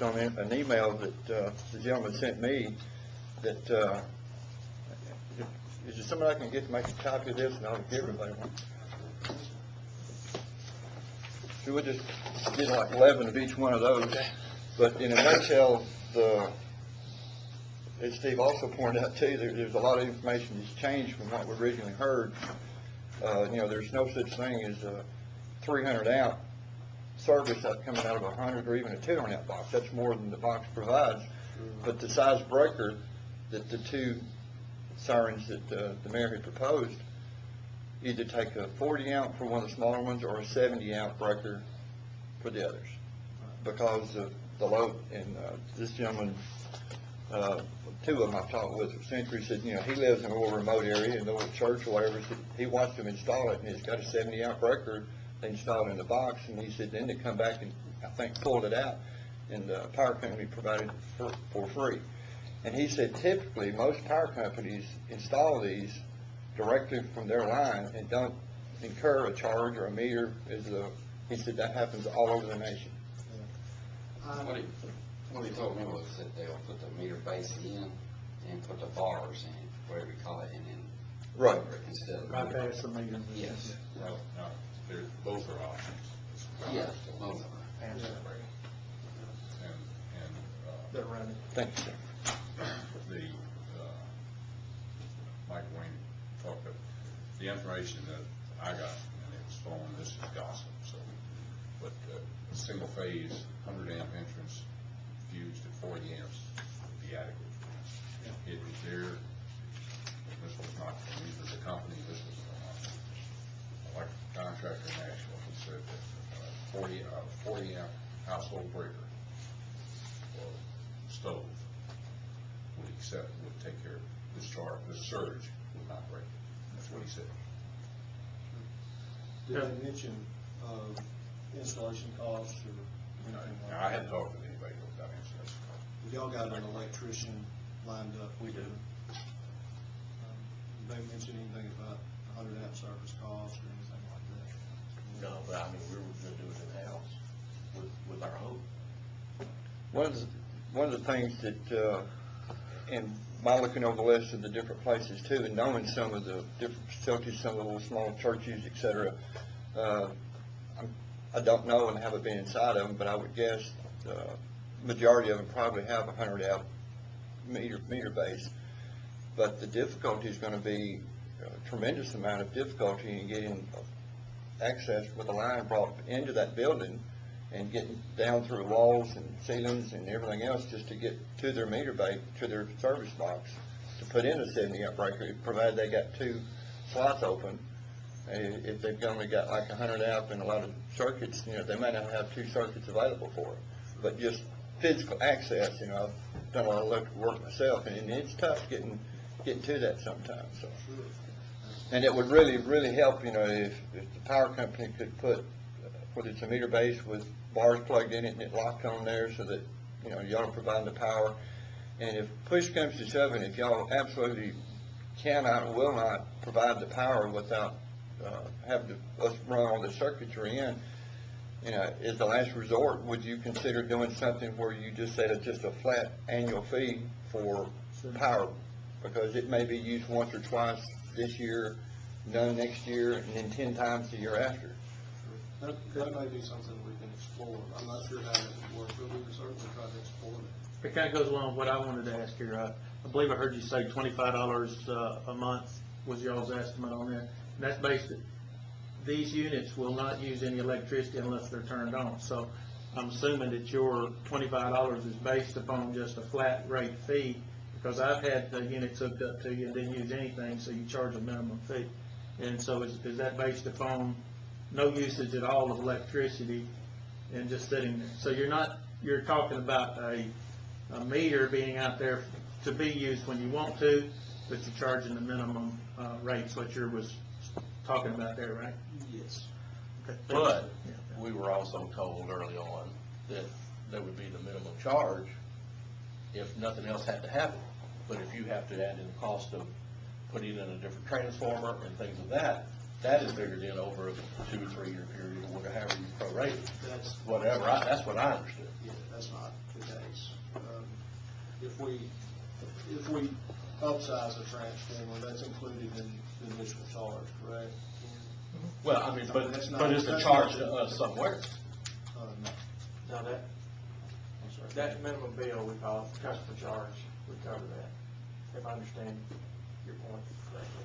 On an email that the gentleman sent me that is there somebody I can get to make a copy of this and I'll give everybody one? So we'll just get like 11 of each one of those. But in a nutshell, as Steve also pointed out too, there's a lot of information that's changed from what we originally heard. There's no such thing as a 300 amp service that's coming out of a 100 or even a 200 amp box. That's more than the box provides. But the size breaker that the two sirens that the mayor had proposed either take a 40 amp for one of the smaller ones or a 70 amp breaker for the others because of the load. And this gentleman, two of them I've talked with for Century, said, he lives in a little remote area in the little church or whatever, so he watched them install it, and he's got a 70 amp breaker. They installed it in the box, and he said then they come back and I think pulled it out, and the power company provided it for free. And he said typically most power companies install these directly from their line and don't incur a charge or a meter. He said that happens all over the nation. What he told me was that they'll put the meter base in and put the bars in, whatever we call it, and then right instead of bypass the meter. Yes. No, both are options. Yeah, both are. And they're running. Thank you, sir. Mike Wayne talked about the information that I got, and it was phone. This is gossip. So, but a single phase 100 amp entrance fused at 40 amps would be adequate. It was there. This was not from either the company. This was from electric contractor in Nashville. He said that 40 amp household breaker or stove would take care of this charge. This surge would not break it. That's what he said. Did they mention installation costs or anything like that? I hadn't talked with anybody about installation costs. Y'all got an electrician lined up? We do. Did they mention anything about 100 amp service cost or anything like that? No, but I mean, we were going to do it in-house with our own. One of the things that, and by looking over the list of the different places too, and knowing some of the different facilities, some of the little small churches, etc., I don't know and haven't been inside of them, but I would guess the majority of them probably have a 100 amp meter base. But the difficulty is going to be a tremendous amount of difficulty in getting access with a line brought into that building and getting down through walls and ceilings and everything else just to get to their meter base, to their service box, to put in a 70 amp breaker, provided they got two slots open. If they've only got like 100 amp and a lot of circuits, they may not have two circuits available for it. But just physical access, I've done a lot of electrical work myself, and it's tough getting to that sometimes. So. And it would really, really help, if the power company could put, whether it's a meter base with bars plugged in it and it locked on there so that, y'all provide the power. And if push comes to shove, and if y'all absolutely cannot or will not provide the power without having us run all the circuitry in, as the last resort, would you consider doing something where you just set just a flat annual fee for power? Because it may be used once or twice this year, none next year, and then 10 times the year after. That may be something we can explore. I'm not sure how that would work, but we can certainly try to explore it. It kind of goes along with what I wanted to ask here. I believe I heard you say $25 a month was y'all's estimate on that. And that's based at, these units will not use any electricity unless they're turned on. So I'm assuming that your $25 is based upon just a flat rate fee, because I've had the units hooked up to you and didn't use anything, so you charge a minimum fee. And so is that based upon no usage at all of electricity and just sitting there? So you're talking about a meter being out there to be used when you want to, but you're charging the minimum rates, what you was talking about there, right? Yes. Okay. But we were also told early on that there would be the minimum charge if nothing else had to happen. But if you have to add in the cost of putting in a different transformer and things of that is figured in over a 2 or 3 year period or whatever you prorate it. That's whatever. That's what I understood. Yeah, that's not. if we upsize a transformer, that's included in the initial charge, correct? Well, I mean, but That's not- but it's a that's charge not- to us somewhere. No. Now that, I'm sorry. that minimum bill, we call it customer charge, would cover that, if I understand your point correctly.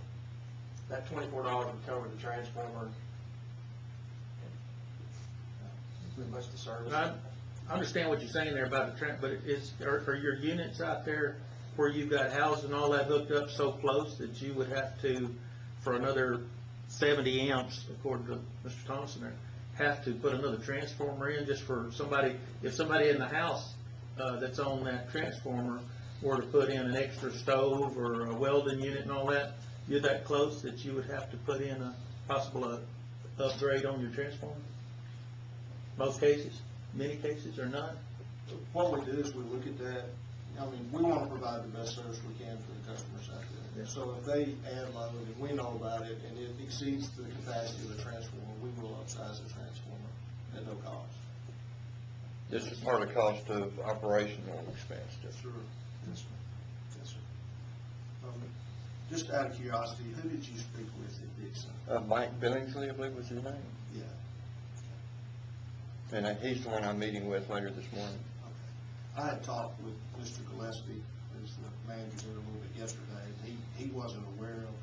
That $24 would cover the transformer and pretty much the service. I understand what you're saying there about the but are your units out there where you've got houses and all that hooked up so close that you would have to, for another 70 amps, according to Mr. Thompson there, have to put another transformer in just for somebody, if somebody in the house that's on that transformer were to put in an extra stove or a welding unit and all that, you're that close that you would have to put in a possible upgrade on your transformer? Most cases, many cases, or none? What we do is we look at that, I mean, we want to provide the best service we can for the customers out there. Yeah. So if they add load and we know about it and it exceeds the capacity of the transformer, we will upsize the transformer at no cost. This is part of the cost of operational expense. Sure. Yes, sir. Yes, sir. Just out of curiosity, who did you speak with at Dixon? Mike Billingsley, I believe was his name. Yeah. And he's the one I'm meeting with later this morning. Okay. I had talked with Mr. Gillespie, who's the manager there, a little bit yesterday. He wasn't aware of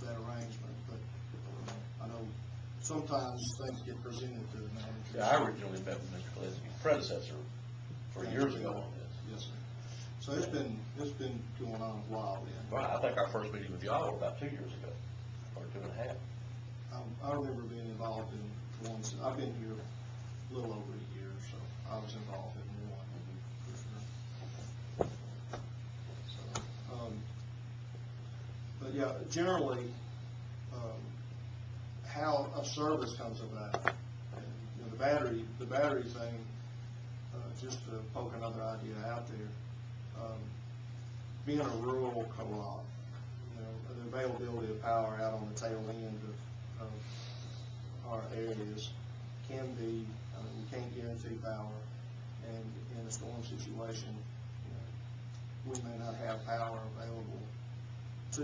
that arrangement, but I know sometimes things get presented to the manager. Yeah, I originally met with Mr. Gillespie's predecessor for years ago on this. Yes, sir. So it's been going on a while then. Well, I think our first meeting with y'all was about 2 years ago, or 2.5. I remember being involved in one, I've been here a little over a year, so I was involved in one, for sure. So, but yeah, generally, how a service comes about, and, you know, the battery thing, just to poke another idea out there, being a rural co-op, you know, the availability of power out on the tail end of our areas can be, I mean, we can't guarantee power, and in a storm situation, you know, we may not have power available to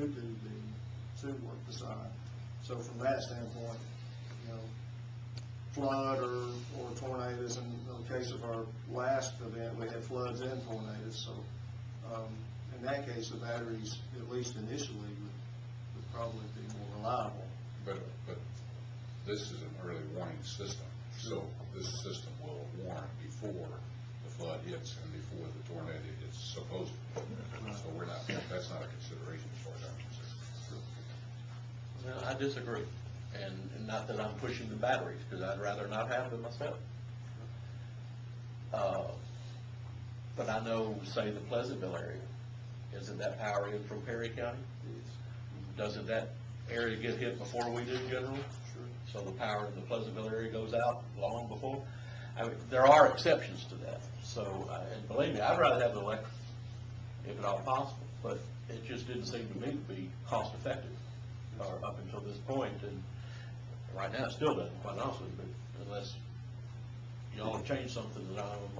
work the sign. So from that standpoint, you know, flood or tornadoes, in the case of our last event, we had floods and tornadoes, so in that case, the batteries, at least initially, would probably be more reliable. But this is an early warning system, so this system will warn before the flood hits and before the tornado hits, supposedly. So that's not a consideration as far as I'm concerned. Well, I disagree, and not that I'm pushing the batteries, because I'd rather not have them myself. But I know, say, the Pleasantville area, isn't that power in from Perry County? Doesn't that area get hit before we do generally? Sure. So the power in the Pleasantville area goes out long before? I mean, there are exceptions to that. So, and believe me, I'd rather have the electric, if at all possible, but it just didn't seem to me to be cost effective up until this point, and right now it still doesn't, quite honestly, but unless y'all have changed something that I don't